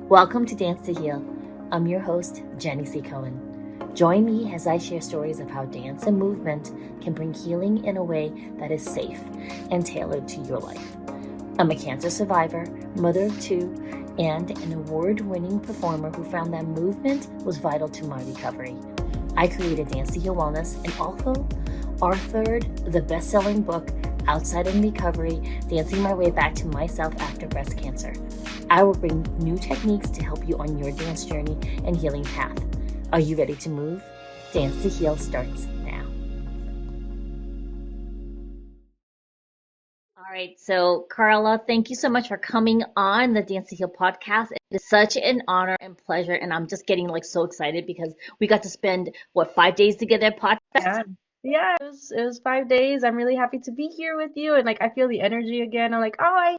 Welcome to Dance to Heal. I'm your host, Jenny C. Cohen. Join me as I share stories of how dance and movement can bring healing in a way that is safe and tailored to your life. I'm a cancer survivor, mother of two, and an award-winning performer who found that movement was vital to my recovery. I created Dance to Heal Wellness and also authored the best-selling book, Outside in Recovery, Dancing My Way Back to Myself After Breast Cancer. I will bring new techniques to help you on your dance journey and healing path. Are you ready to move? Dance to Heal starts now. All right, so Karla, thank you so much for coming on the Dance to Heal podcast. It is such an honor and pleasure, and I'm just getting so excited because we got to spend 5 days together at podcast. Yeah, it was 5 days. I'm really happy to be here with you, and I feel the energy again. I'm like, oh,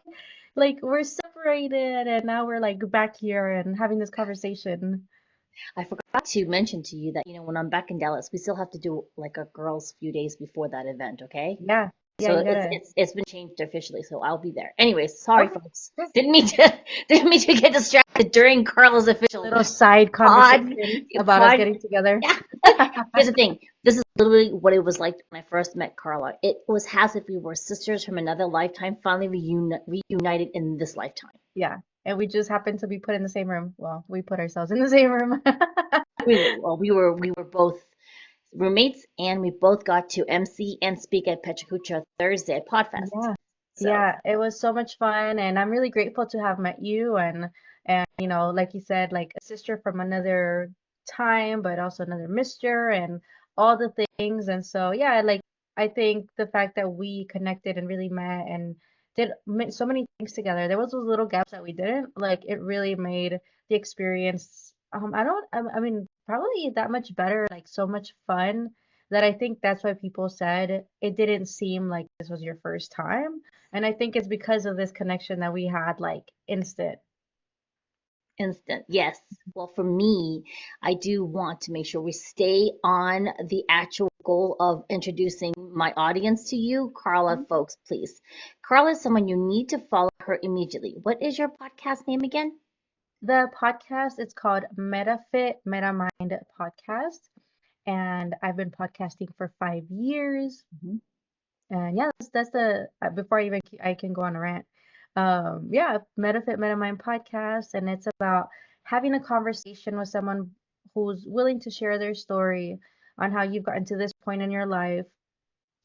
we're separated, and now we're back here and having this conversation. I forgot to mention to you that when I'm back in Dallas, we still have to do a girls' few days before that event, okay? Yeah, yeah, So you it's gotta. it's it's been changed officially, so I'll be there. Anyways, sorry Okay, folks. good. Didn't mean to get distracted during Carla's official Little side pod conversation about us pod. getting together. Yeah. Here's the thing. This is literally what it was like when I first met Carla. It was as if we were sisters from another lifetime, finally reunited in this lifetime. Yeah, and we just happened to be put in the same room. Well, we put ourselves in the same room. We were both roommates, and we both got to MC and speak at Pechacucha Thursday at Podfest. Yeah, So yeah, it was so much fun, and I'm really grateful to have met you and like you said, like a sister from another time, but also another mister and all the things. And so yeah, I think the fact that we connected and really met and did so many things together. There was those little gaps that we didn't, it really made the experience I mean probably that much better, so much fun that I think that's why people said it didn't seem like this was your first time. And I think it's because of this connection that we had, instant. instant, yes. Well, for me, I do want to make sure we stay on the actual goal of introducing my audience to you. Carla, Mhm. folks, please. Carla is someone you need to follow her immediately. What is your podcast name again? The podcast is called Metafit, Metamind podcast. And I've been podcasting for 5 years. Mhm. And yeah, that's the before I can go on a rant. Yeah, Metafit Metamind podcast, and it's about having a conversation with someone who's willing to share their story on how you've gotten to this point in your life,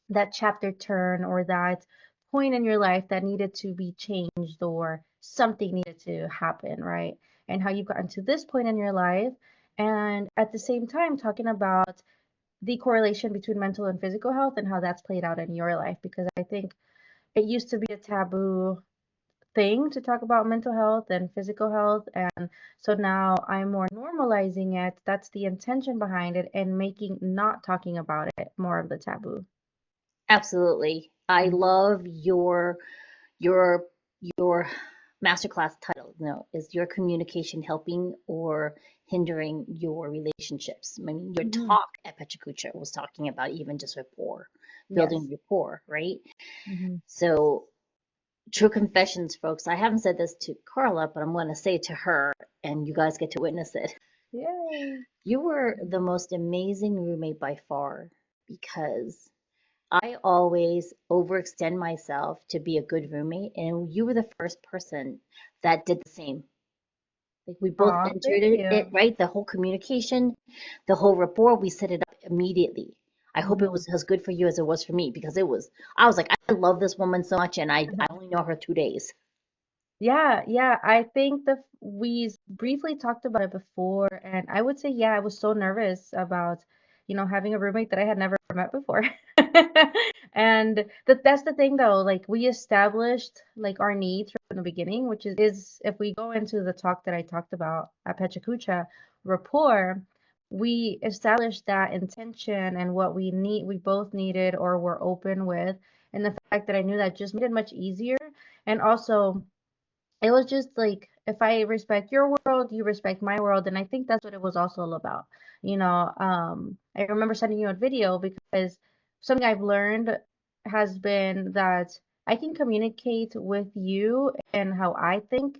that chapter turn or that point in your life that needed to be changed or something needed to happen, right? And how you've gotten to this point in your life, and at the same time talking about the correlation between mental and physical health and how that's played out in your life, because I think it used to be a taboo thing to talk about mental health and physical health, and so now I'm more normalizing it. That's the intention behind it, and making not talking about it more of the taboo. Absolutely. I Mhm. love your your masterclass title. No, is your communication helping or hindering your relationships? I mean, your Mhm. talk at Pechacucha was talking about even just rapport, building Yes. rapport, right? Hmm. So, true confessions, folks. I haven't said this to Carla, but I'm going to say it to her, and you guys get to witness it. Yay. You were the most amazing roommate by far because I always overextend myself to be a good roommate, and you were the first person that did the same. Like we both Aw, entered thank it, you. right? The whole communication, the whole rapport, we set it up immediately. I hope it Hmm. was as good for you as it was for me because I was like, I love this woman so much, and I only know her 2 days. Yeah, yeah. I think we briefly talked about it before, and I would say, yeah, I was so nervous about, having a roommate that I had never met before. And that's the thing though, we established our needs from the beginning, which is if we go into the talk that I talked about at Pechacucha, rapport, we established that intention and what we both needed or were open with. And the fact that I knew that just made it much easier. And also it was just if I respect your world, you respect my world, and I think that's what it was also all about. I remember sending you a video because something I've learned has been that I can communicate with you and how I think,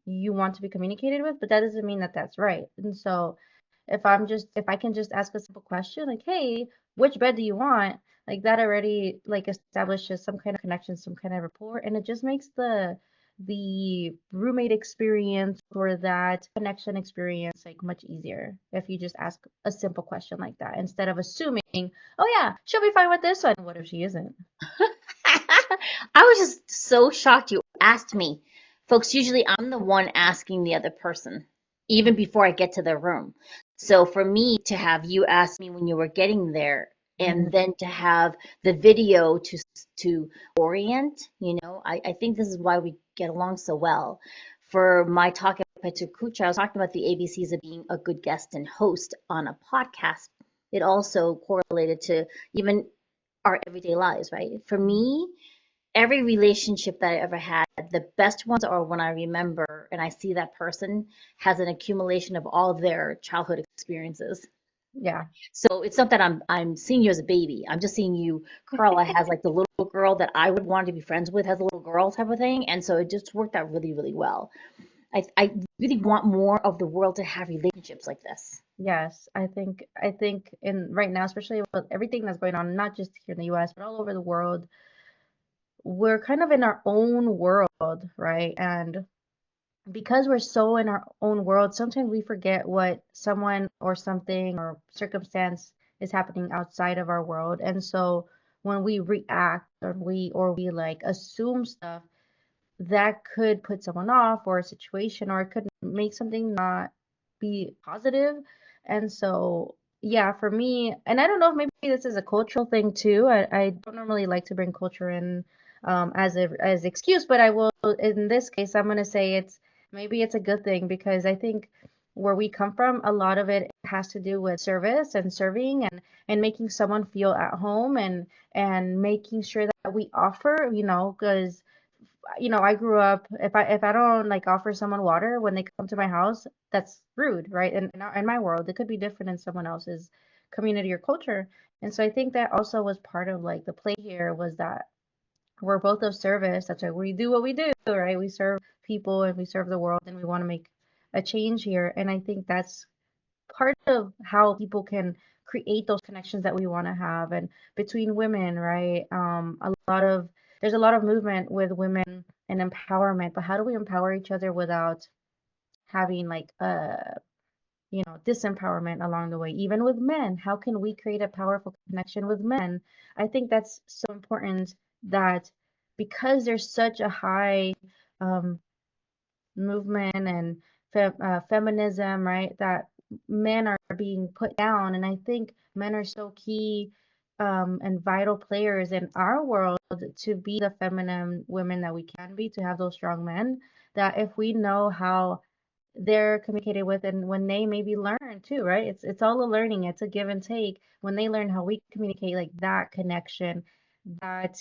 you want to be communicated with, but that doesn't mean that that's right. And so if I can just ask a simple question like, hey, which bed do you want? Like that already like establishes some kind of connection, some kind of rapport, and it just makes the roommate experience or that connection experience like much easier if you just ask a simple question like that instead of assuming, oh yeah, she'll be fine with this one. What if she isn't? I was just so shocked you asked me. Folks, usually I'm the one asking the other person, even before I get to their room. So for me to have you ask me when you were getting there, and then to have the video to orient, I think this is why we get along so well. For my talk at Kucha, I was talking about the ABCs of being a good guest and host on a podcast. It also correlated to even our everyday lives, right? For me, every relationship that I ever had, the best ones are when I remember and I see that person has an accumulation of all their childhood experiences. Yeah. So it's not that I'm seeing you as a baby. I'm just seeing you, Karla has like the little girl that I would want to be friends with, has a little girl type of thing. And so it just worked out really, really well. I really want more of the world to have relationships like this. Yes, I think in right now, especially with everything that's going on, not just here in the US, but all over the world, we're kind of in our own world, right? And because we're so in our own world, sometimes we forget what someone or something or circumstance is happening outside of our world. And so when we react or we like assume stuff, that could put someone off or a situation, or it could make something not be positive. And so, yeah, for me, and I don't know if maybe this is a cultural thing too. I don't normally like to bring culture in as excuse, but I will in this case. I'm gonna say it's a good thing because I think where we come from, a lot of it has to do with service and serving and making someone feel at home and making sure that we offer, because I grew up if I don't like offer someone water when they come to my house, that's rude, right? And in my world, it could be different in someone else's community or culture. And so I think that also was part of like the play here was that we're both of service. That's why we do what we do, right? We serve people and we serve the world and we want to make a change here. And I think that's part of how people can create those connections that we want to have and between women, right? There's a lot of movement with women and empowerment, but how do we empower each other without having like disempowerment along the way? Even with men, how can we create a powerful connection with men? I think that's so important that because there's such a high um, movement and feminism, right? That men are being put down, and I think men are so key and vital players in our world to be the feminine women that we can be, to have those strong men. That if we know how they're communicated with and when they maybe learn too, right? It's all a learning, it's a give and take. When they learn how we communicate, like that connection, that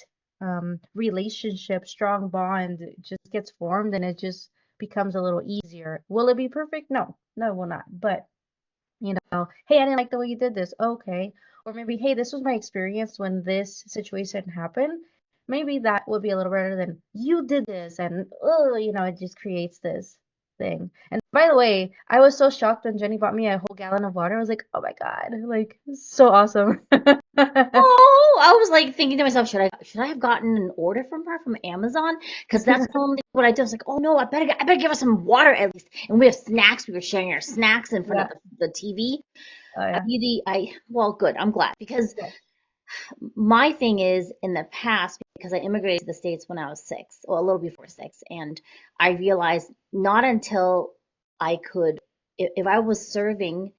relationship, strong bond just gets formed and it just becomes a little easier. Will it be perfect? No, no, it will not. But hey, I didn't like the way you did this. Okay. Or maybe, hey, this was my experience when this situation happened. Maybe that would be a little better than you did this. And, oh, it just creates this thing. And by the way, I was so shocked when Jenny bought me a whole gallon of water. I was like, oh my God, like, so awesome. Oh, I was like thinking to myself, should I have gotten an order from her from Amazon? Because that's normally what I do. I was like, oh no, I better give her some water at least. And we have snacks. We were sharing our snacks in front of Yeah. the TV. Oh, yeah. Well, good. I'm glad because Yeah. my thing is in the past, because I immigrated to the States when I was 6, or a little before 6, and I realized not until I could, if I was serving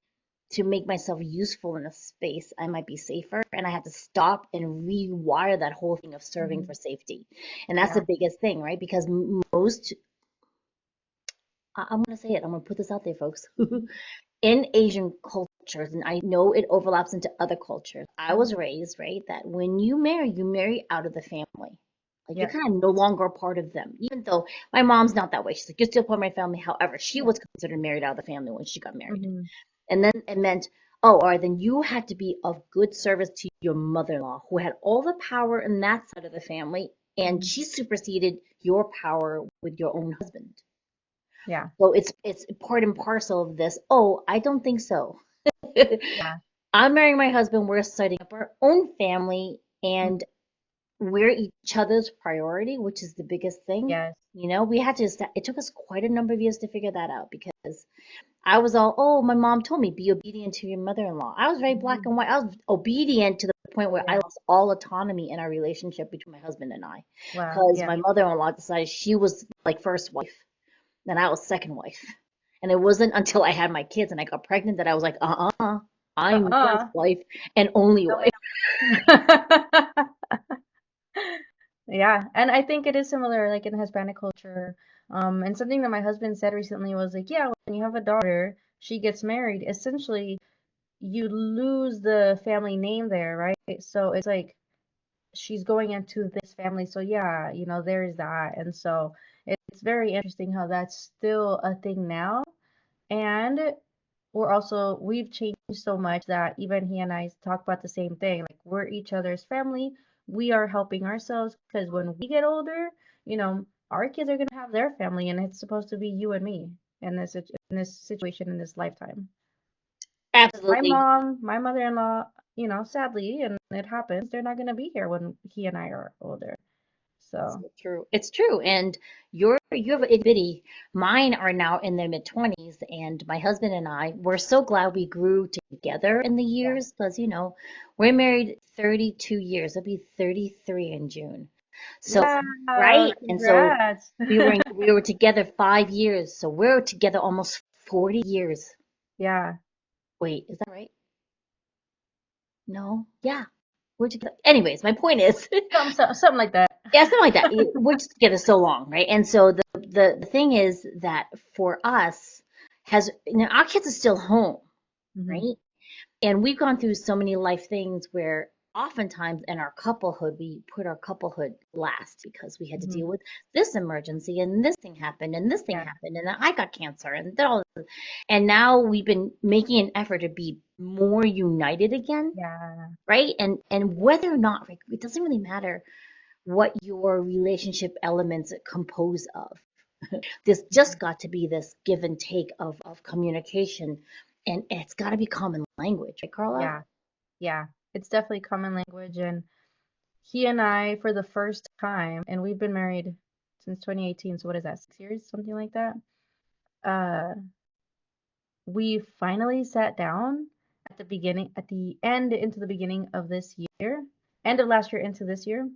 to make myself useful in a space, I might be safer. And I had to stop and rewire that whole thing of serving Mhm. for safety. And that's Yeah. the biggest thing, right? Because most, I'm going to say it, I'm going to put this out there, folks. In Asian cultures, and I know it overlaps into other cultures, I Mhm. was raised, right, that when you marry out of the family. Like you're Yeah. kind of no longer a part of them, even though my mom's not that way. She's like, you're still part of my family. However, she Yeah. was considered married out of the family when she got married. Hmm. And then it meant, oh, or then you had to be of good service to your mother-in-law, who had all the power in that side of the family, and Hmm. she superseded your power with your own husband. Yeah. So it's part and parcel of this. Oh, I don't think so. Yeah. I'm marrying my husband. We're setting up our own family, Mm. and we're each other's priority, which is the biggest thing. Yes. We had to, it took us quite a number of years to figure that out because I was all, oh, my mom told me, be obedient to your mother-in-law. I was very black Mhm. and white. I was obedient to the point where I Yeah. lost all autonomy in our relationship between my husband and I. Wow. Because Yeah. my mother-in-law decided she was like first wife, and I was second wife. And it wasn't until I had my kids and I got pregnant that I was like, I'm first Uh-uh. wife and only No, wife. ma'am. Yeah, and I think it is similar, like in Hispanic culture. And something that my husband said recently was like, yeah, when you have a daughter, she gets married, essentially you lose the family name there, right? So it's like she's going into this family. So yeah, there's that. And so it's very interesting how that's still a thing now. And we've changed so much that even he and I talk about the same thing. Like we're each other's family. We are helping ourselves because when we get older, our kids are gonna have their family, and it's supposed to be you and me in this situation in this lifetime. My Absolutely. mom, my mother-in-law, sadly, and it happens, they're not gonna be here when he and I are older. It's So so true. It's true. And you have a itty bitty. Mine are now in their mid-20s, and my husband and I, we're so glad we grew together in the yeah, years because, we're married 32 years. It'll be 33 in June. So, yeah, right? And so congrats. we were together 5 years. So we're together almost 40 years. Yeah, Wait, is that right? No. Yeah. We're together. Anyways, my point is, something like that. yeah, something like that. We're just together so long, right? And so the thing is that for us, our kids are still home, Hmm. right? And we've gone through so many life things where oftentimes in our couplehood, we put our couplehood last because we had to Hmm. deal with this emergency and this thing happened and this thing Yeah, happened and I got cancer and all this. And now we've been making an effort to be more united again, yeah, right? And whether or not, like, it doesn't really matter what your relationship elements compose of. There's just got to be this give and take of communication, and it's got to be common language, right, Carla? yeah, yeah. It's definitely common language. And he and I, for the first time, and we've been married since 2018. So what is that, 6 years, something like that? Uh, we finally sat down at the end into the beginning of this year, end of last year into this year,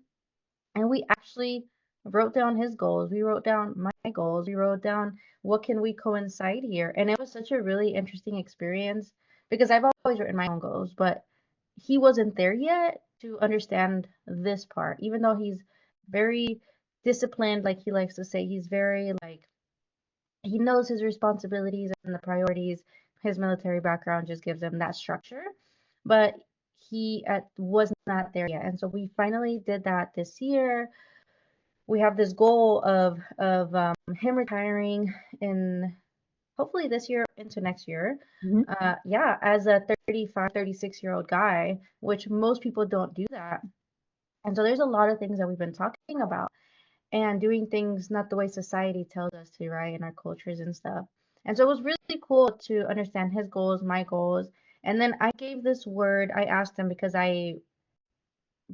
and we actually wrote down his goals. We wrote down my goals. We wrote down what can we coincide here. And it was such a really interesting experience because I've always written my own goals, but he wasn't there yet to understand this part. Even though he's very disciplined, like he likes to say, he's very like he knows his responsibilities and the priorities. His military background just gives him that structure, but was not there yet. And so we finally did that this year. We have this goal of him retiring in hopefully this year into next year. Hmm. Yeah, as a 35, 36-year-old guy, which most people don't do that. And so there's a lot of things that we've been talking about and doing things not the way society tells us to, right, in our cultures and stuff. And so it was really cool to understand his goals, my goals. And then I gave this word, I asked him because I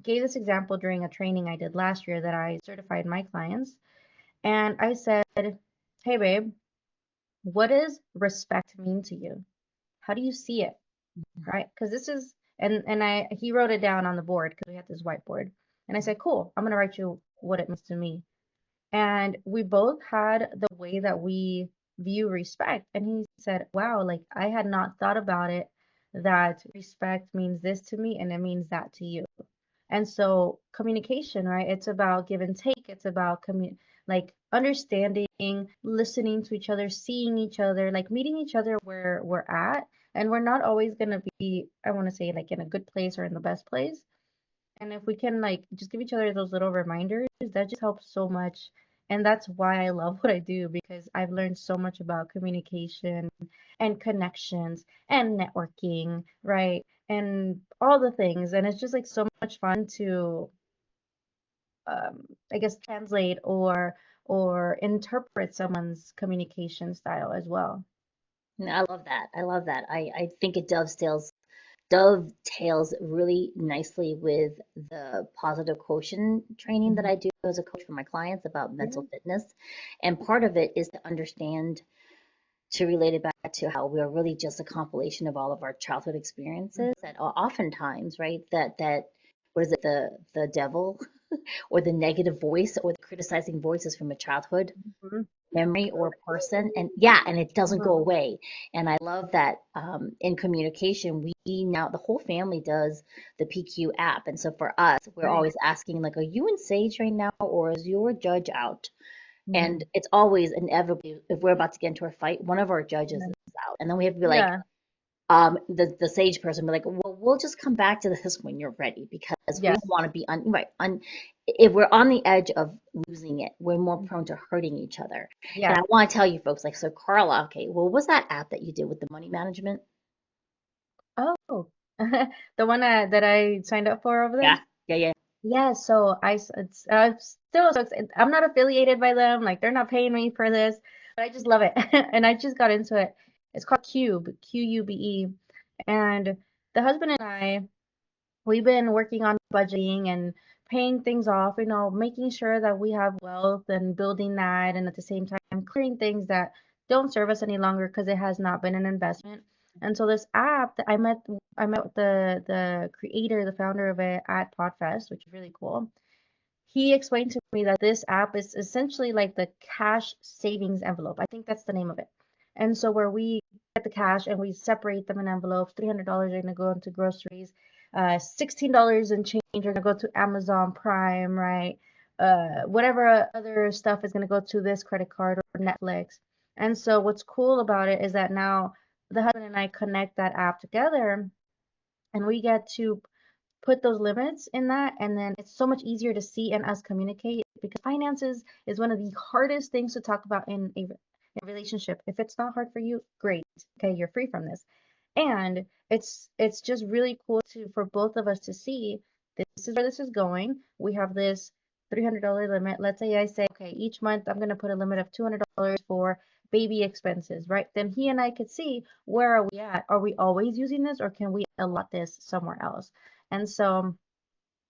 gave this example during a training I did last year that I certified my clients. And I said, hey, babe, what does respect mean to you? How do you see it? Right? Because this is, he wrote it down on the board because we had this whiteboard. And I said, cool, I'm going to write you what it means to me. And we both had the way that we view respect. And he said, wow, like I had not thought about it that respect means this to me and it means that to you. And so communication, right? It's about give and take. It's about like understanding, listening to each other, seeing each other, like meeting each other where we're at. And we're not always gonna be, I want to say, like in a good place or in the best place. And if we can like just give each other those little reminders, that just helps so much. And that's why I love what I do because I've learned so much about communication and connections and networking, right? And all the things. And it's just like so much fun to, I guess, translate or or interpret someone's communication style as well. I love that. I love that. I think it dovetails really nicely with the positive quotient training that Mhm. I do as a coach for my clients about Yeah. mental fitness. And part of it is to understand, to relate it back to how we are really just a compilation of all of our childhood experiences. Mhm. That oftentimes, right, that what is it, the devil or the negative voice or the criticizing voices from a childhood Mhm. memory or person, and yeah, and it doesn't Mhm. go away. And I love that in communication, we now, the whole family does the PQ app. And so for us, we're Right. always asking, like, are you in Sage right now, or is your judge out? And Mhm. it's always inevitably, if we're about to get into a fight, one of our judges Yeah. is out, and then we have to be like, Yeah. the sage person be like, well, we'll just come back to this when you're ready, because we don't Yes. want to be if we're on the edge of losing it, we're more prone to hurting each other. And Yeah. I want to tell you folks, like, so Carla, okay, well, what was that app that you did with the money management? Oh, the one that I signed up for over there? Yeah, yeah, yeah. Yeah, so it's still, so I'm not affiliated by them, like they're not paying me for this, but I just love it. And I just got into it. It's called Cube, Qube. And the husband and I, we've been working on budgeting and paying things off, making sure that we have wealth and building that, and at the same time clearing things that don't serve us any longer because it has not been an investment. And so this app that I met the creator, the founder of it at Podfest, which is really cool. He explained to me that this app is essentially like the cash savings envelope. I think that's the name of it. And so where we get the cash and we separate them in envelopes, $300 are going to go into groceries, $16 in change are going to go to Amazon Prime, right? Whatever other stuff is going to go to this credit card or Netflix. And so what's cool about it is that now the husband and I connect that app together and we get to put those limits in that, and then it's so much easier to see and us communicate, because finances is one of the hardest things to talk about in a relationship. If it's not hard for you, great, okay, you're free from this. And it's just really cool to for both of us to see this is where this is going. We have this $300 limit. Let's say I say, okay, each month I'm going to put a limit of $200 for baby expenses, right? Then he and I could see, where are we at? Are we always using this, or can we allot this somewhere else? And so,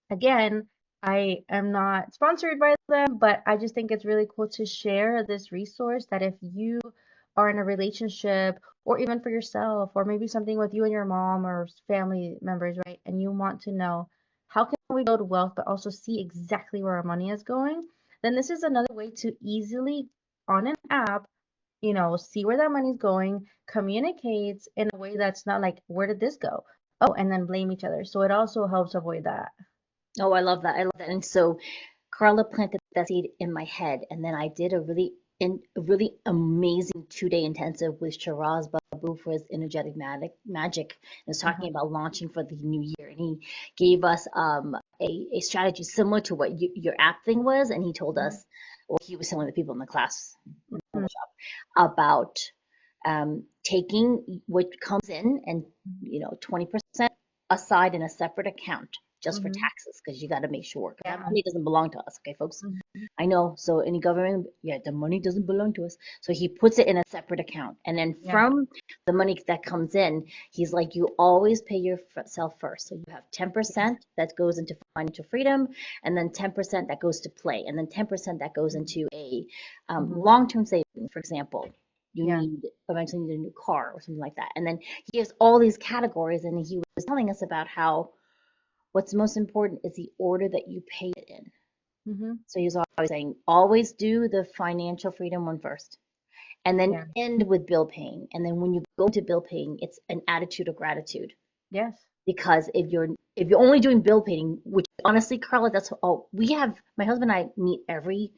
again, I am not sponsored by them, but I just think it's really cool to share this resource, that if you are in a relationship, or even for yourself, or maybe something with you and your mom or family members, right? And you want to know, how can we build wealth but also see exactly where our money is going? Then this is another way to easily, on an app, see where that money's going, communicates in a way that's not like, where did this go? Oh, and then blame each other. So it also helps avoid that. Oh, I love that. I love that. And so Carla planted that seed in my head, and then I did a really amazing 2-day intensive with Shiraz Babu for his energetic magic. And was Mhm. talking about launching for the new year, and he gave us a strategy similar to what your app thing was, and he told Mhm. us, well, he was telling the people in the class Mhm. about taking what comes in and 20% aside in a separate account just for Mhm. taxes, because you got to make sure, because that Yeah. money doesn't belong to us, okay, folks? Mhm. I know. So any government, yeah, the money doesn't belong to us. So he puts it in a separate account, and then Yeah. from the money that comes in, he's like, you always pay yourself first. So you have Yes. 10% that goes into financial freedom, and then 10% that goes to play, and then 10% that goes Mhm. into a Mhm. long-term savings. For example, you Yeah. need eventually need a new car or something like that. And then he has all these categories, and he was telling us about how what's most important is the order that you pay it in. Mhm. So he was always saying, always do the financial freedom one first, and then Yeah. end with bill paying. And then when you go to bill paying, it's an attitude of gratitude. Yes. Because if you're only doing bill paying, which honestly, Carla, that's all we have. My husband and I meet every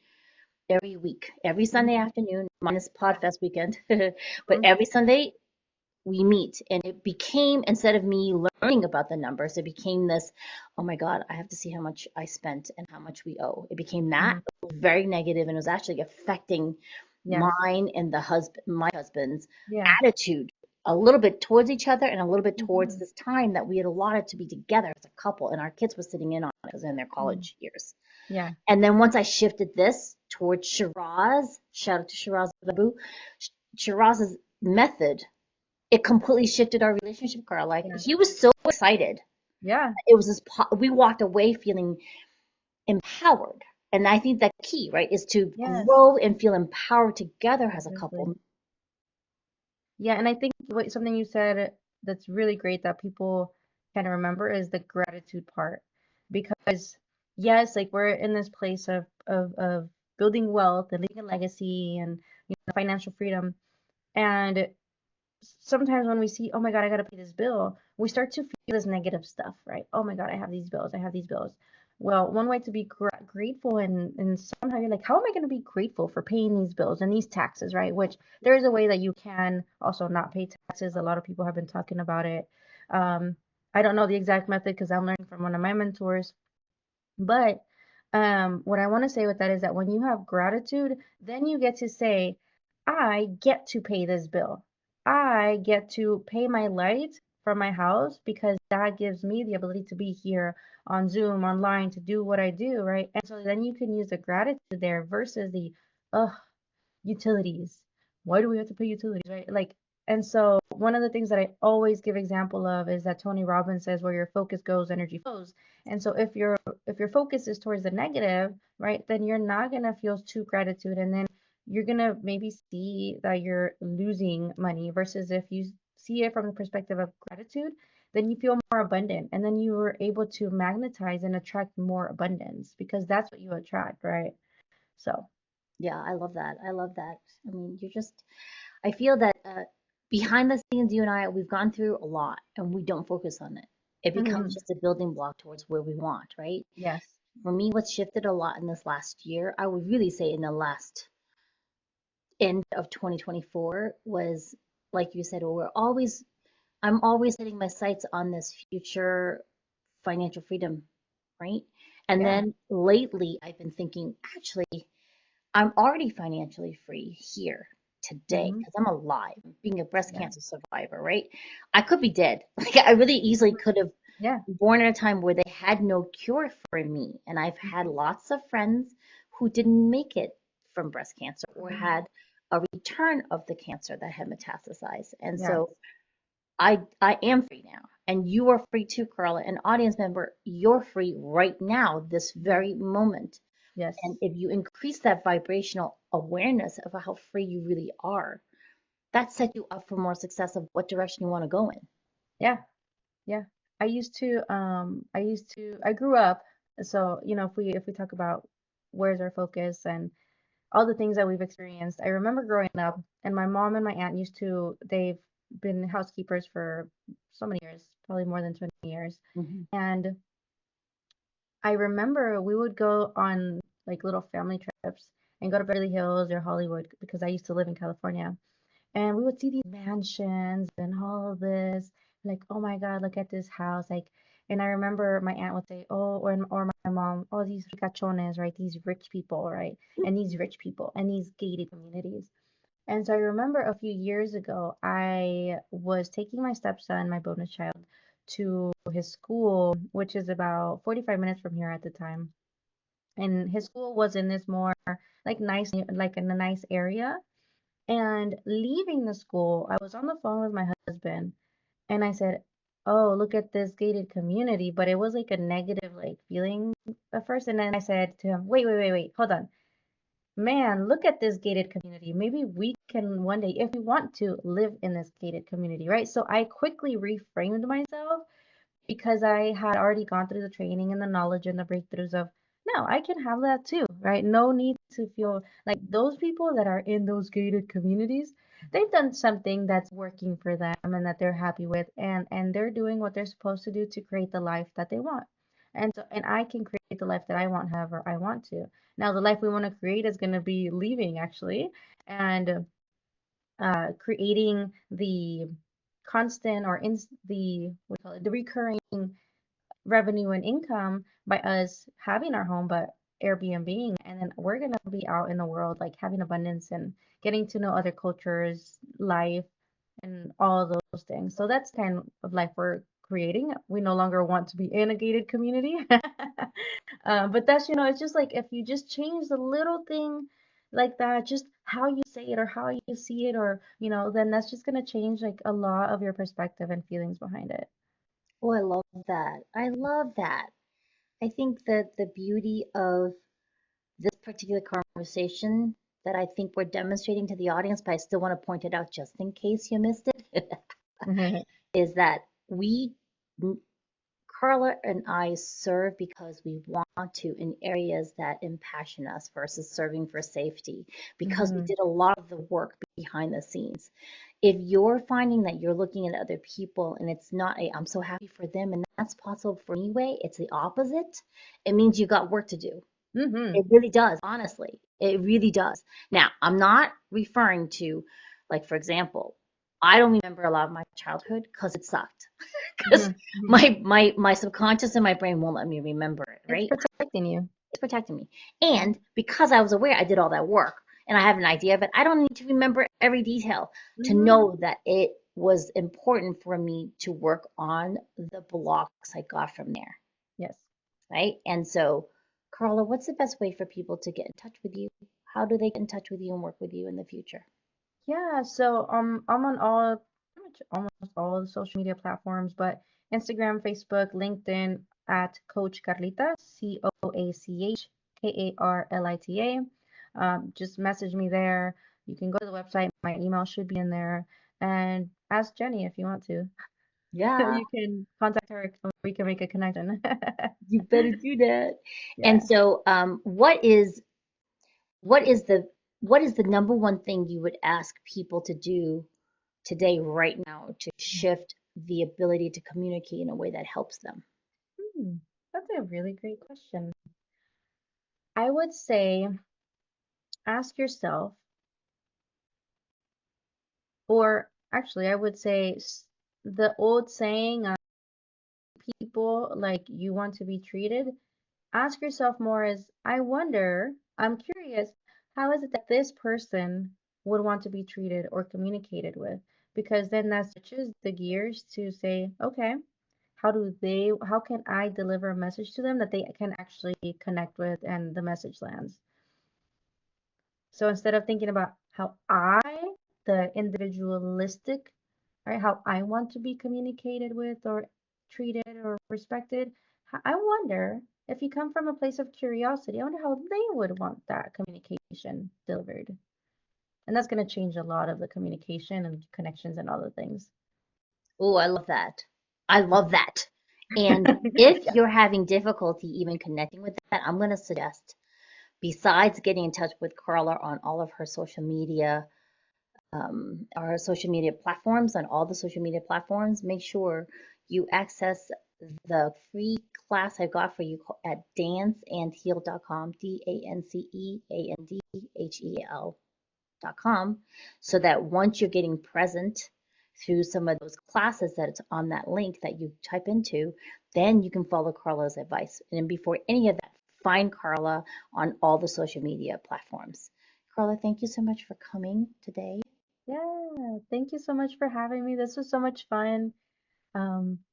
week, every Sunday Mhm. afternoon, minus Yeah. Podfest weekend, but Mhm. every Sunday we meet. And it became, instead of me learning about the numbers, it became this, oh my God, I have to see how much I spent and how much we owe. It became that. Mhm. It was very negative, and it was actually affecting Yes. mine and my husband's Yeah. attitude a little bit towards each other and a little bit towards Mhm. this time that we had allotted to be together as a couple, and our kids were sitting in on it because they're in their Mhm. college years. Yeah. And then once I shifted this towards Shiraz, shout out to Shiraz Babu, Shiraz's method, it completely shifted our relationship, Carl. Like Yeah. he was so excited. Yeah. It was this, we walked away feeling empowered. And I think that key, right, is to Yes. grow and feel empowered together as a Exactly. couple. Yeah, and I think something you said that's really great that people kind of remember is the gratitude part. Because yes, like we're in this place of building wealth and leaving a legacy and financial freedom. And sometimes when we see, oh my God, I gotta pay this bill, we start to feel this negative stuff, right? Oh my God, I have these bills, I have these bills. Well, one way to be grateful, and somehow you're like, how am I going to be grateful for paying these bills and these taxes, right? Which there is a way that you can also not pay taxes. A lot of people have been talking about it. Um, I don't know the exact method because I'm learning from one of my mentors, but what I want to say with that is that when you have gratitude, then you get to say, I get to pay this bill. I get to pay my light for my house because that gives me the ability to be here on Zoom, online, to do what I do, right? And so then you can use the gratitude there versus the, ugh, utilities. Why do we have to pay utilities, right? Like, and so one of the things that I always give example of is that Tony Robbins says, where your focus goes, energy flows. And so if your focus is towards the negative, right, then you're not gonna feel true gratitude, and then you're gonna maybe see that you're losing money versus if you see it from the perspective of gratitude, then you feel more abundant, and then you are able to magnetize and attract more abundance because that's what you attract, right? So, Yeah, I love that. I love that. I mean, you're just, I feel that behind the scenes, you and I, we've gone through a lot and we don't focus on it. It becomes mhm, just a building block towards where we want, right? yes. For me, what's shifted a lot in this last year, I would really say in the last end of 2024 was, like you said, I'm always setting my sights on this future financial freedom, right? And Yeah. then lately, I've been thinking, actually, I'm already financially free here today Mhm. because I'm alive, being a breast Yeah. cancer survivor, right? I could be dead. Like I really easily could have Yeah. born at a time where they had no cure for me. And I've had lots of friends who didn't make it from breast cancer or Mhm. had a return of the cancer that had metastasized. And Yes. so I am free now. And you are free too, Carla. An audience member, you're free right now, this Mhm. very moment. And Yes. if you increase that vibrational awareness of how free you really are, that sets you up for more success of what direction you want to go in. Yeah. Yeah. I grew up, so, if we talk about where's our focus and all the things that we've experienced, I remember growing up and my mom and my aunt they've been housekeepers for so many years, probably more than 20 years. Hmm. And I remember we would go on like little family trips and go to Beverly Hills or Hollywood because I used to live in California. And we would see these mansions and all of this, like, oh my God, look at this house. Like, and I remember my aunt would say, oh, or my mom, oh, these ricachones, right? These rich people, right? And these rich people and these gated communities. And so I remember a few years ago, I was taking my stepson, my bonus child, to his school, which is about 45 minutes from here at the time. And his school was in this more like nice, like in a nice area. And leaving the school, I was on the phone with my husband and I said, oh, look at this gated community. But it was like a negative like feeling at first. And then I said to him, wait, wait, wait, wait, hold on. Man, look at this gated community. Maybe we can one day, if we want to, live in this gated community, right? So I quickly reframed myself because I had already gone through the training and the knowledge and the breakthroughs of, no, I can have that too, right? No need to feel like those people that are in those gated communities, they've done something that's working for them and that they're happy with, and they're doing what they're supposed to do to create the life that they want. And I can create the life that I want however I want to. Now the life we want to create is going to be leaving actually and creating the constant or in the what do you call it, the recurring revenue and income by us having our home, but Airbnb, and then we're gonna be out in the world, like having abundance and getting to know other cultures, life, and all those things. So that's kind of life we're creating. We no longer want to be in a gated community. But that's, it's just like if you just change the little thing like that, just how you say it or how you see it, or, then that's just going to change like a lot of your perspective and feelings behind it. Oh, I love that. I love that. I think that the beauty of this particular conversation that I think we're demonstrating to the audience, but I still want to point it out just in case you missed it, is that Karla and I serve because we want to in areas that impassion us versus serving for safety, because we did a lot of the work behind the scenes. If you're finding that you're looking at other people and it's not a, I'm so happy for them and that's possible for me way, it's the opposite, it means you got work to do. It really does, honestly. It really does. Now, I'm not referring to, like, for example, I don't remember a lot of my childhood because it sucked. Because my subconscious and my brain won't let me remember it, right? It's protecting you. It's protecting me. And because I was aware, I did all that work and I have an idea of it. I don't need to remember every detail to know that it was important for me to work on the blocks I got from there. Yes. Right? And so, Karla, what's the best way for people to get in touch with you? How do they get in touch with you and work with you in the future? Yeah, so I'm on pretty much almost all the social media platforms, but Instagram, Facebook, LinkedIn at Coach Carlita, CoachKarlita. Just message me there. You can go to the website. My email should be in there. And ask Jenny if you want to. Yeah, You can contact her and we can make a connection. you better do that. Yeah. And so, what is the number one thing you would ask people to do today, right now, to shift the ability to communicate in a way that helps them? That's a really great question. I would say ask yourself, or actually, I would say the old saying, people like you want to be treated. Ask yourself more as, I'm curious, how is it that this person would want to be treated or communicated with? Because then that switches the gears to say, okay, how can I deliver a message to them that they can actually connect with and the message lands? So instead of thinking about the individualistic, right, how I want to be communicated with or treated or respected, I wonder if you come from a place of curiosity, I wonder how they would want that communication delivered. And that's going to change a lot of the communication and connections and all the things. Oh, I love that. I love that. And if Yeah. you're having difficulty even connecting with that, I'm going to suggest, besides getting in touch with Karla on all of her social media, our social media platforms, on all the social media platforms, make sure you access the free class I got for you at danceandheal.com, danceandhel.com, so that once you're getting present through some of those classes that's on that link that you type into, then you can follow Karla's advice. And before any of that, find Karla on all the social media platforms. Karla, thank you so much for coming today. Yeah, thank you so much for having me. This was so much fun.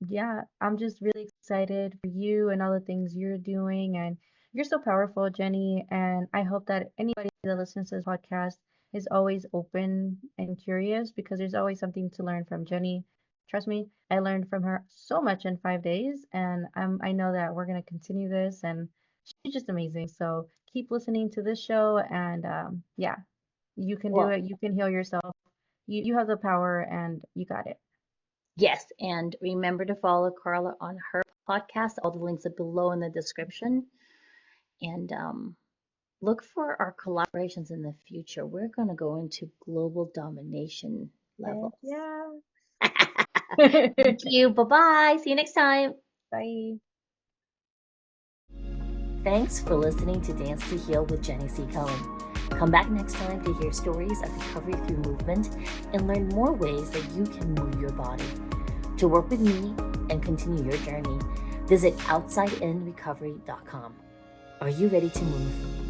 Yeah, I'm just really excited for you and all the things you're doing. And you're so powerful, Jenny. And I hope that anybody that listens to this podcast is always open and curious, because there's always something to learn from Jenny. Trust me, I learned from her so much in 5 days. And I know that we're going to continue this. And she's just amazing. So keep listening to this show. And yeah, you can do Well, it. You can heal yourself. You have the power and you got it. yes, and remember to follow Karla on her podcast. All the links are below in the description. And look for our collaborations in the future. We're going to go into global domination levels. Yeah. Thank you. Bye-bye. See you next time. Bye. Thanks for listening to Dance to Heal with Jenny C. Cohen. Come back next time to hear stories of recovery through movement and learn more ways that you can move your body. To work with me and continue your journey, visit OutsideInRecovery.com. Are you ready to move?